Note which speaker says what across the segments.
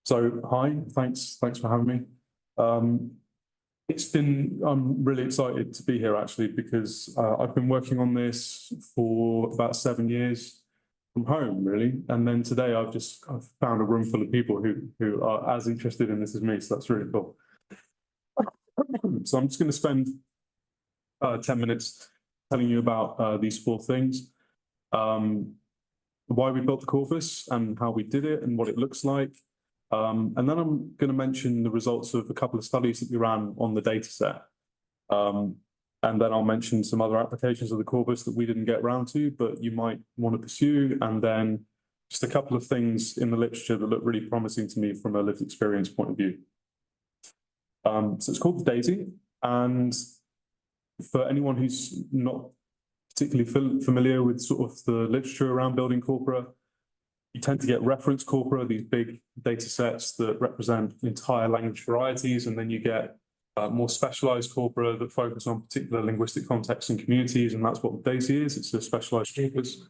Speaker 1: So, hi, thanks for having me. Um, I'm really excited to be here actually because I've been working on this for about 7 years from home, really. And then today I've found a room full of people who are as interested in this as me. So that's really cool. So I'm just going to spend 10 minutes telling you about these four things. Why we built the corpus and how we did it and what it looks like. And then I'm going to mention the results of a couple of studies that we ran on the data set. And then I'll mention some other applications of the corpus that we didn't get around to, but you might want to pursue. And then just a couple of things in the literature that look really promising to me from a lived experience point of view. So it's called the DAISY. And for anyone who's not particularly familiar with sort of the literature around building corpora, you tend to get reference corpora, these big data sets that represent entire language varieties, and then you get more specialized corpora that focus on particular linguistic contexts and communities, and that's what the DAISY is. It's a specialized corpus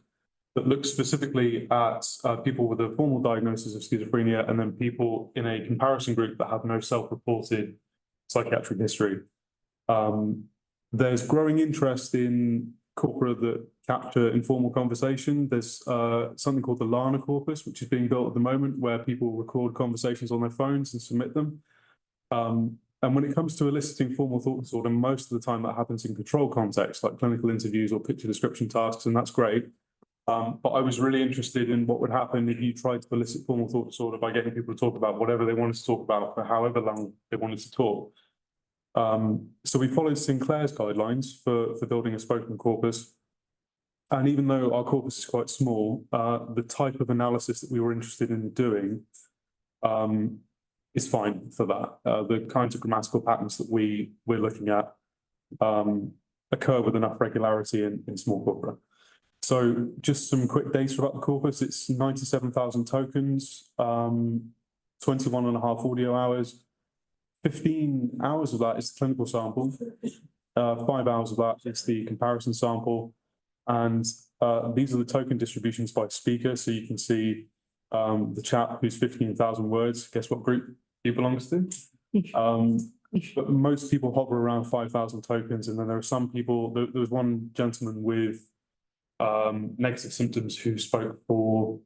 Speaker 1: that looks specifically at people with a formal diagnosis of schizophrenia and then people in a comparison group that have no self-reported psychiatric history. There's growing interest in corpora that capture informal conversation. There's something called the Lana corpus, which is being built at the moment, where people record conversations on their phones and submit them. And when it comes to eliciting formal thought disorder, most of the time that happens in control context, like clinical interviews or picture description tasks, and that's great. But I was really interested in what would happen if you tried to elicit formal thought disorder by getting people to talk about whatever they wanted to talk about for however long they wanted to talk. So we followed Sinclair's guidelines for building a spoken corpus. And even though our corpus is quite small, the type of analysis that we were interested in doing is fine for that. The kinds of grammatical patterns that we're looking at occur with enough regularity in small corpora. So just some quick data about the corpus. It's 97,000 tokens, 21.5 audio hours. 15 hours of that is the clinical sample. 5 hours of that is the comparison sample. And these are the token distributions by speaker. So you can see the chap who's 15,000 words. Guess what group he belongs to? But most people hover around 5,000 tokens. And then there are some people, there was one gentleman with negative symptoms who spoke for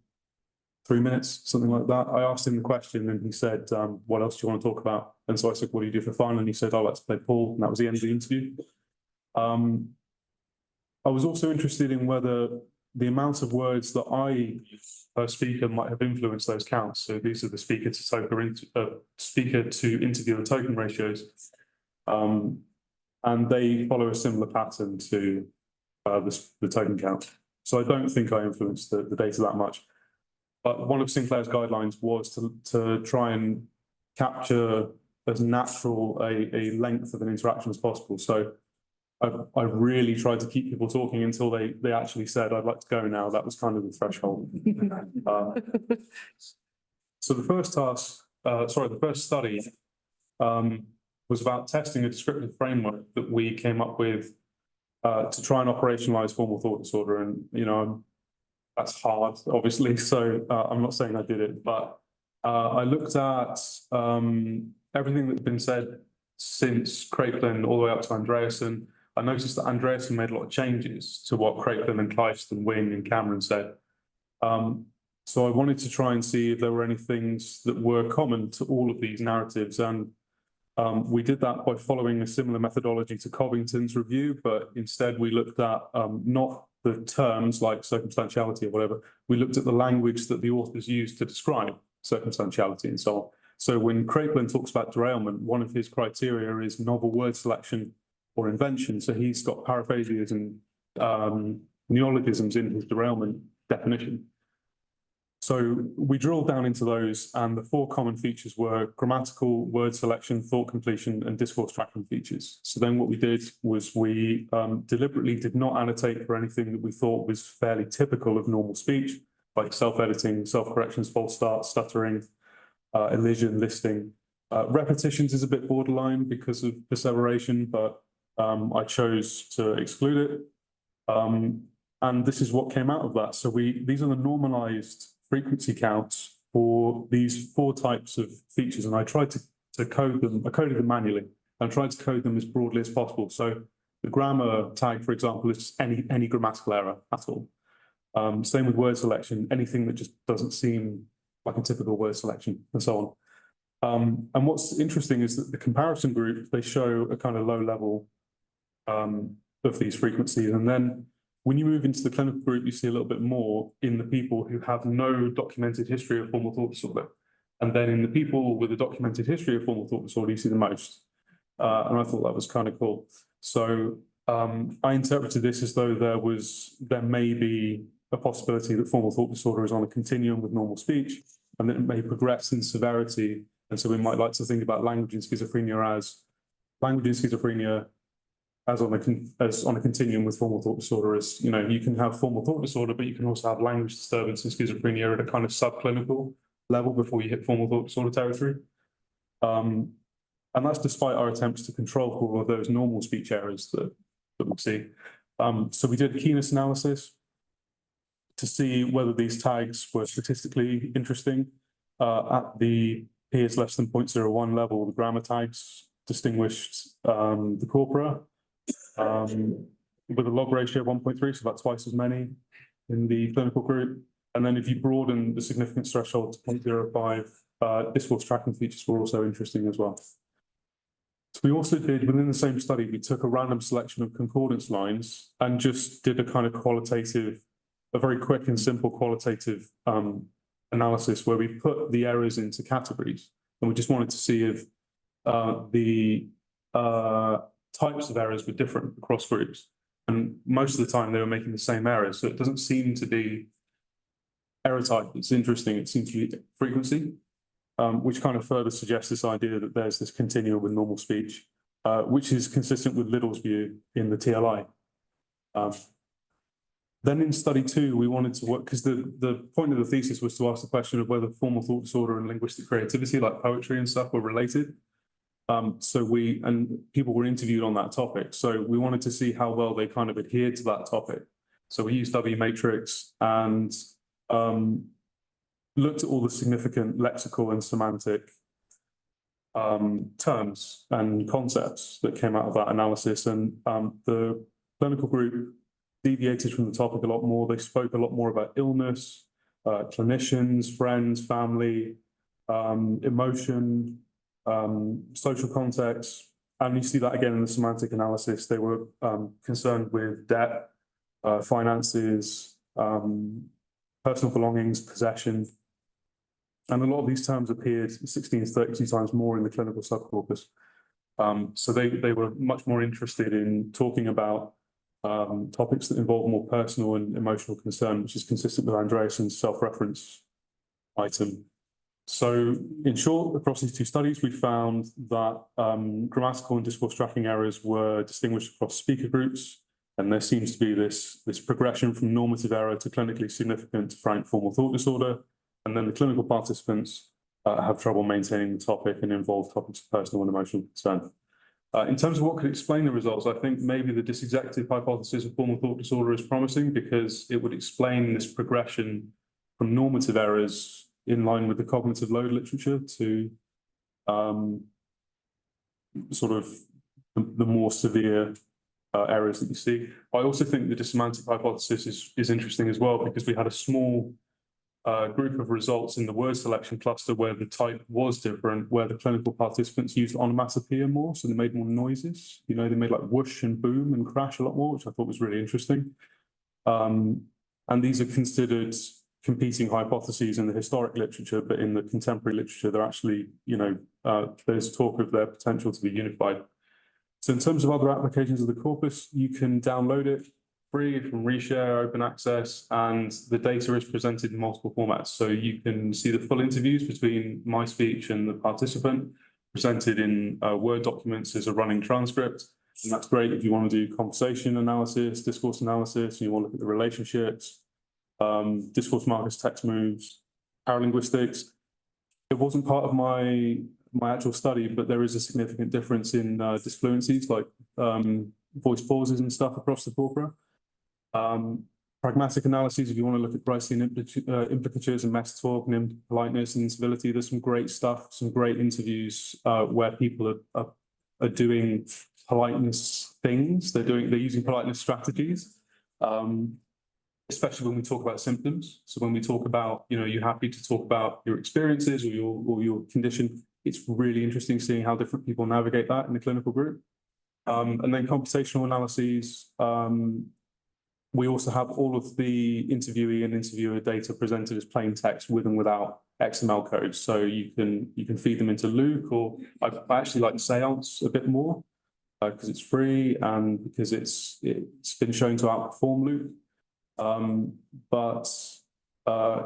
Speaker 1: 3 minutes, something like that. I asked him the question and he said, what else do you want to talk about? And so I said, what do you do for fun? And he said, oh, let's play pool. And that was the end of the interview. I was also interested in whether the amount of words that I use per speaker might have influenced those counts. So these are the speaker to interviewer token ratios. And they follow a similar pattern to the token count. So I don't think I influenced the data that much. But one of Sinclair's guidelines was to try and capture as natural a length of an interaction as possible. So I really tried to keep people talking until they actually said, I'd like to go now. That was kind of the threshold. So the first study was about testing a descriptive framework that we came up with to try and operationalize formal thought disorder. And, you know, that's hard, obviously. So I'm not saying I did it, but I looked at everything that's been said since Kraepelin all the way up to Andreasen. I noticed that Andreasen made a lot of changes to what Kraepelin and Kleist, Wing and Cameron said. So I wanted to try and see if there were any things that were common to all of these narratives. And we did that by following a similar methodology to Covington's review, but instead we looked at not the terms like circumstantiality or whatever. We looked at the language that the authors used to describe circumstantiality and so on. So when Kraepelin talks about derailment, one of his criteria is novel word selection or invention. So he's got paraphasias and neologisms in his derailment definition. So we drilled down into those, and the 4 common features were grammatical, word selection, thought completion, and discourse tracking features. So then what we did was we deliberately did not annotate for anything that we thought was fairly typical of normal speech, like self-editing, self-corrections, false starts, stuttering, elision, listing. Repetitions is a bit borderline because of perseveration, but I chose to exclude it. And this is what came out of that. So these are the normalized frequency counts for these 4 types of features, and I tried to code them. I coded them manually and tried to code them as broadly as possible. So the grammar tag, for example, is just any grammatical error at all. Same with word selection, anything that just doesn't seem like a typical word selection, and so on. And what's interesting is that the comparison group, they show a kind of low level of these frequencies. And then when you move into the clinical group, you see a little bit more in the people who have no documented history of formal thought disorder. And then in the people with a documented history of formal thought disorder, you see the most. And I thought that was kind of cool. So I interpreted this as though there may be a possibility that formal thought disorder is on a continuum with normal speech, and that it may progress in severity. And so we might like to think about language and schizophrenia as on a continuum with formal thought disorder. As you know, you can have formal thought disorder, but you can also have language disturbance and schizophrenia at a kind of subclinical level before you hit formal thought disorder territory. And that's despite our attempts to control for all of those normal speech errors that we see. So we did a keenness analysis to see whether these tags were statistically interesting. At the P is less than 0.01 level, the grammar tags distinguished the corpora with a log ratio of 1.3, so about twice as many in the clinical group. And then if you broaden the significance threshold to 0.05, discourse tracking features were also interesting as well. So we also did, within the same study, we took a random selection of concordance lines and just did a kind of qualitative, a very quick and simple qualitative analysis where we put the errors into categories. And we just wanted to see if the types of errors were different across groups. And most of the time they were making the same errors. So it doesn't seem to be error type that's interesting. It seems to be frequency, which kind of further suggests this idea that there's this continuum with normal speech, which is consistent with Little's view in the TLI. Then in study 2, we wanted to work, because the point of the thesis was to ask the question of whether formal thought disorder and linguistic creativity, like poetry and stuff, were related. And people were interviewed on that topic. So we wanted to see how well they kind of adhered to that topic. So we used W matrix and looked at all the significant lexical and semantic terms and concepts that came out of that analysis. And the clinical group deviated from the topic a lot more. They spoke a lot more about illness, clinicians, friends, family, emotion, social context. And you see that again in the semantic analysis. They were concerned with debt, finances, personal belongings, possession. And a lot of these terms appeared 16 to 32 times more in the clinical subcorpus. So they were much more interested in talking about topics that involve more personal and emotional concern, which is consistent with Andreassen's self-reference item. So in short, across these 2 studies, we found that grammatical and discourse tracking errors were distinguished across speaker groups, and there seems to be this progression from normative error to clinically significant to frank formal thought disorder. And then the clinical participants have trouble maintaining the topic and involve topics of personal and emotional concern. In terms of what could explain the results, I think maybe the dysexecutive hypothesis of formal thought disorder is promising because it would explain this progression from normative errors in line with the cognitive load literature to sort of the more severe errors that you see. I also think the dissemantic hypothesis is interesting as well because we had a small group of results in the word selection cluster where the type was different, where the clinical participants used onomatopoeia more, so they made more noises. You know, they made like whoosh and boom and crash a lot more, which I thought was really interesting. And these are considered competing hypotheses in the historic literature, but in the contemporary literature, they're actually, you know, there's talk of their potential to be unified. So in terms of other applications of the corpus, you can download it free from Reshare, open access, and the data is presented in multiple formats. So you can see the full interviews between my speech and the participant presented in Word documents as a running transcript. And that's great if you want to do conversation analysis, discourse analysis, and you want to look at the relationships, discourse markers, text moves, paralinguistics. It wasn't part of my actual study, but there is a significant difference in disfluencies like voice pauses and stuff across the corpora. pragmatic analyses, if you want to look at Brycean implicatures and metatalk and politeness and civility, there's some great stuff, some great interviews where people are doing politeness things. They're using politeness strategies, especially when we talk about symptoms. So when we talk about, you're happy to talk about your experiences or your condition, it's really interesting seeing how different people navigate that in the clinical group. And then computational analyses. We also have all of the interviewee and interviewer data presented as plain text with and without XML codes. So you can feed them into Luke, or I actually like Seance a bit more because it's free and because it's been shown to outperform Luke.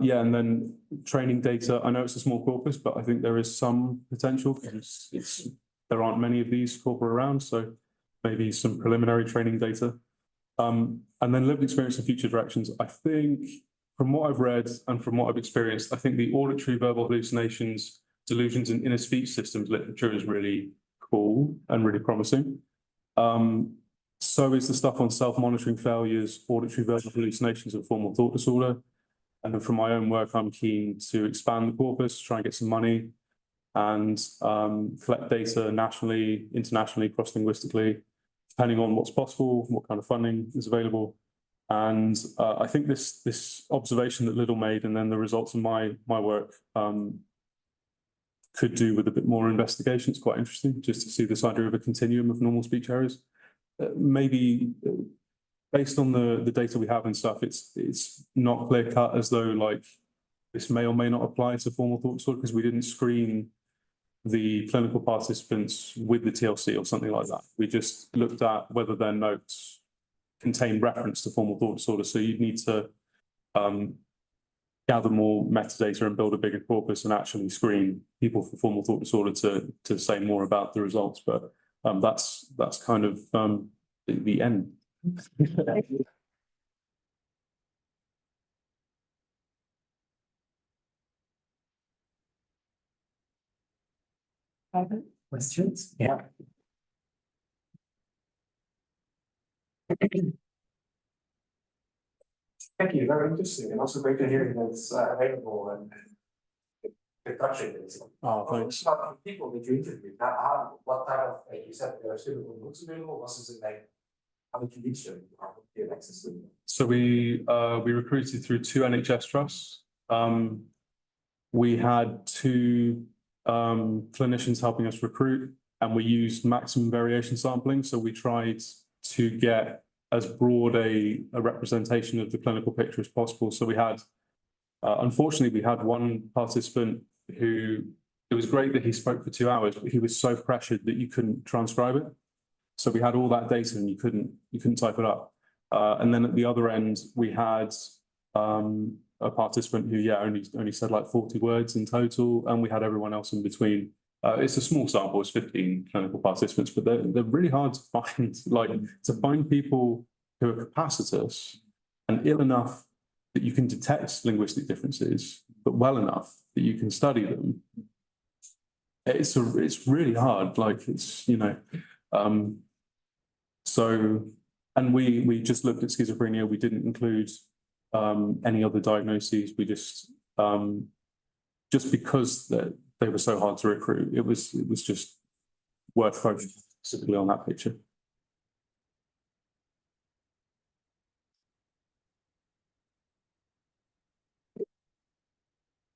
Speaker 1: Yeah, and then training data. I know it's a small corpus, but I think there is some potential because there aren't many of these corpora around. So maybe some preliminary training data. And then lived experience and future directions. I think from what I've read and from what I've experienced, I think the auditory verbal hallucinations, delusions and inner speech systems literature is really cool and really promising. So is the stuff on self-monitoring failures, auditory verbal hallucinations and formal thought disorder. And then from my own work, I'm keen to expand the corpus, try and get some money and collect data nationally, internationally, cross-linguistically, depending on what's possible, what kind of funding is available. And I think this observation that Liddell made and then the results of my work could do with a bit more investigation. It's quite interesting just to see this idea of a continuum of normal speech errors. Maybe based on the data we have and stuff, it's not clear cut as though like this may or may not apply to formal thought disorder because we didn't screen the clinical participants with the TLC or something like that. We just looked at whether their notes contain reference to formal thought disorder. So you'd need to gather more metadata and build a bigger corpus and actually screen people for formal thought disorder to say more about the results. But that's kind of the end.
Speaker 2: Questions? Yeah.
Speaker 3: Thank you, very interesting, and also great to hear that it's available and touching it.
Speaker 1: Oh, thanks.
Speaker 3: People that you interviewed, what type of, like you said, there are student books available, was this like, how did you reach them? How did you get access to them?
Speaker 1: So we recruited through 2 NHS trusts. We had 2 clinicians helping us recruit, and we used maximum variation sampling. So we tried to get as broad a representation of the clinical picture as possible. So we had, unfortunately, we had one participant who, it was great that he spoke for 2 hours, but he was so pressured that you couldn't transcribe it. So we had all that data and you couldn't type it up. And then at the other end, we had a participant who, only said like 40 words in total, and we had everyone else in between. It's a small sample, it's 15 clinical participants, but they're really hard to find. Like to find people who are capacitous and ill enough that you can detect linguistic differences, but well enough that you can study them. It's really hard. Like it's so, and we just looked at schizophrenia. We didn't include any other diagnoses. We just because they were so hard to recruit, it was just worth focusing specifically on that picture.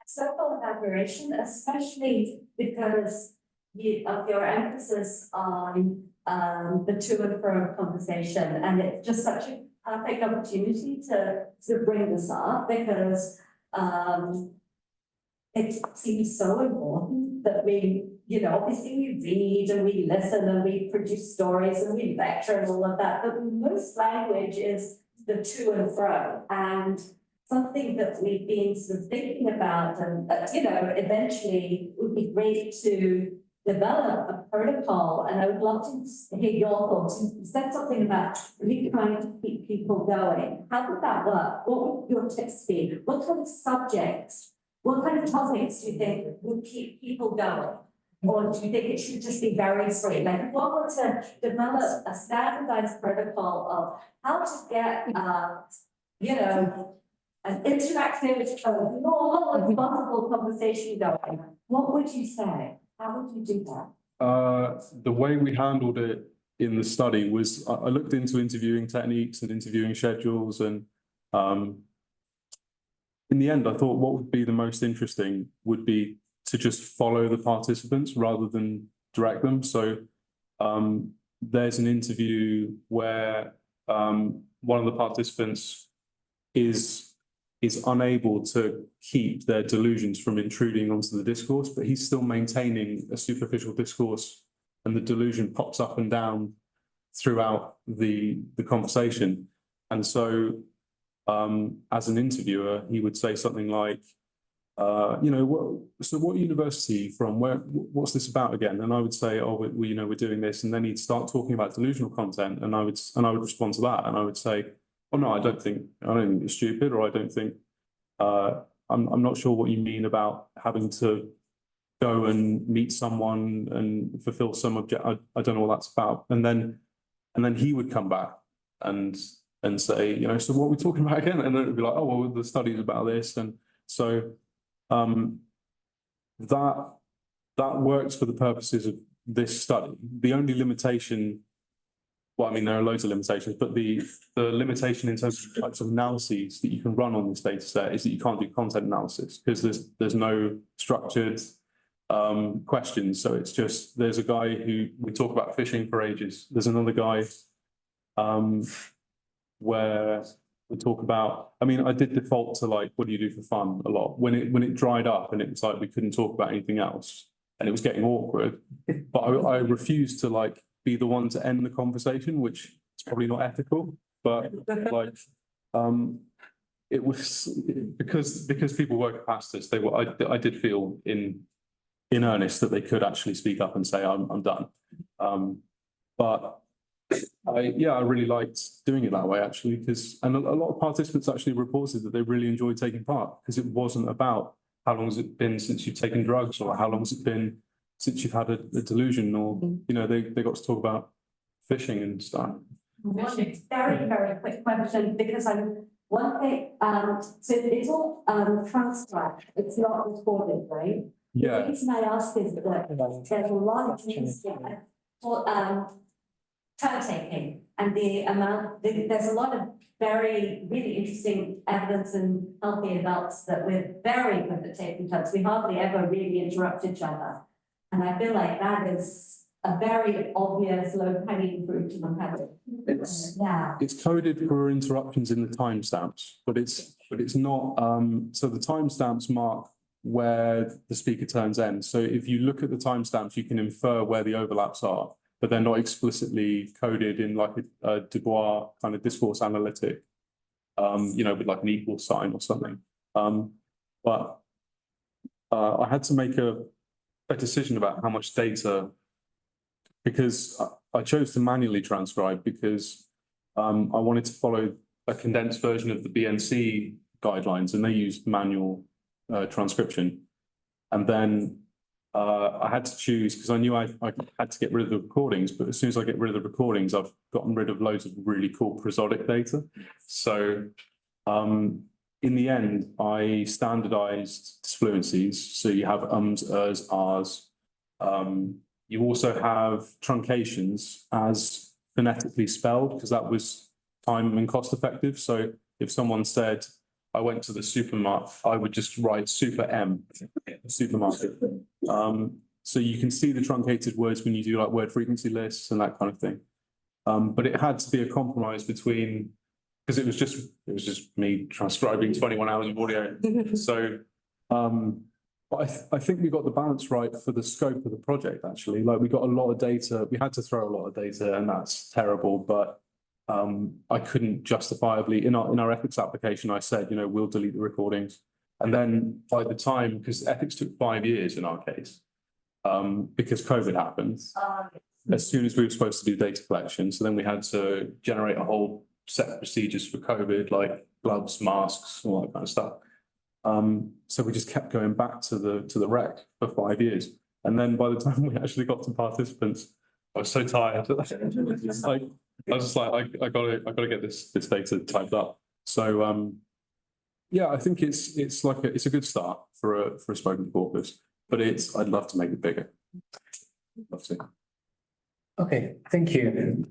Speaker 4: Circle of admiration, especially because of your emphasis on the to and fro conversation, and it's just such a perfect opportunity to bring this up because it seems so important that we, obviously we read and we listen and we produce stories and we lecture and all of that, but most language is the to and fro, and something that we've been sort of thinking about and, eventually would be great to develop a protocol. And I would love to hear your thoughts. You said something about really trying to keep people going. How would that work? What would your tips be? What kind of subjects, what kind of topics do you think would keep people going? Or do you think it should just be very free? Like, if one were to develop a standardized protocol of how to get you know, an interactive, normal, responsible conversation going, what would you say? How would you do that?
Speaker 1: The way we handled it in the study was I looked into interviewing techniques and interviewing schedules, and in the end, I thought what would be the most interesting would be to just follow the participants rather than direct them. So there's an interview where one of the participants is unable to keep their delusions from intruding onto the discourse, but he's still maintaining a superficial discourse, and the delusion pops up and down throughout the conversation. And so as an interviewer, he would say something like, you know, what university are you from? What's this about again? And I would say, oh, you know, we're doing this. And then he'd start talking about delusional content, and I would respond to that, and I would say, oh no, I don't think you're stupid, or I don't think I'm not sure what you mean about having to go and meet someone and fulfill some object. I don't know what that's about. And then he would come back and say, you know, so what are we talking about again? And then it would be like, oh, well, the study's about this. And so that works for the purposes of this study. The only limitation, well, I mean, there are loads of limitations, but the limitation in terms of types of analyses that you can run on this data set is that you can't do content analysis, because there's no structured questions. So it's just, there's a guy who, we talk about fishing for ages. There's another guy where we talk about, I mean, I did default to like, what do you do for fun a lot? When it dried up and it was like, we couldn't talk about anything else and it was getting awkward, but I refused to like be the one to end the conversation, which is probably not ethical, but like, it was because people were capacitous. I did feel in earnest that they could actually speak up and say, I'm done. But I really liked doing it that way, actually, because, and a lot of participants actually reported that they really enjoyed taking part, because it wasn't about how long has it been since you've taken drugs, or how long has it been since you've had a delusion, or, you know, they got to talk about fishing and stuff.
Speaker 4: One very, very quick question, because one thing, so it's all transcribed, it's not recorded, right?
Speaker 1: Yeah.
Speaker 4: The reason I ask is that there's a lot of things there for turn taking, and there's a lot of very, really interesting evidence in healthy adults that we're very good at taking turns. We hardly ever really interrupt each other. And I feel like that is a very obvious low-hanging fruit to look at. It's
Speaker 1: coded for interruptions in the timestamps, but it's not, so the timestamps mark where the speaker turns end. So if you look at the timestamps, you can infer where the overlaps are, but they're not explicitly coded in like a Dubois kind of discourse analytic, you know, with like an equal sign or something. But I had to make a decision about how much data, because I chose to manually transcribe because I wanted to follow a condensed version of the BNC guidelines, and they use manual transcription. And then I had to choose, because I knew I had to get rid of the recordings, but as soon as I get rid of the recordings, I've gotten rid of loads of really cool prosodic data. So in the end, I standardized disfluencies. So you have ums, ers, ars. You also have truncations as phonetically spelled, because that was time and cost effective. So if someone said, I went to the supermarket, I would just write super M, supermarket. So you can see the truncated words when you do like word frequency lists and that kind of thing. But it had to be a compromise between, because it was just me transcribing 21 hours of audio. So but I think we got the balance right for the scope of the project, actually. Like, we got a lot of data, we had to throw a lot of data, and that's terrible, but I couldn't justifiably, in our ethics application, I said, you know, we'll delete the recordings. And then by the time, because ethics took 5 years in our case, because COVID happened, as soon as we were supposed to do data collection, so then we had to generate a whole set of procedures for COVID, like gloves, masks, all that kind of stuff. So we just kept going back to the rec for 5 years. And then by the time we actually got to participants, I was so tired. I was just like, I gotta get this data typed up. So, yeah, I think it's like it's a good start for a spoken corpus, but I'd love to make it bigger. Love to.
Speaker 2: Okay, thank you.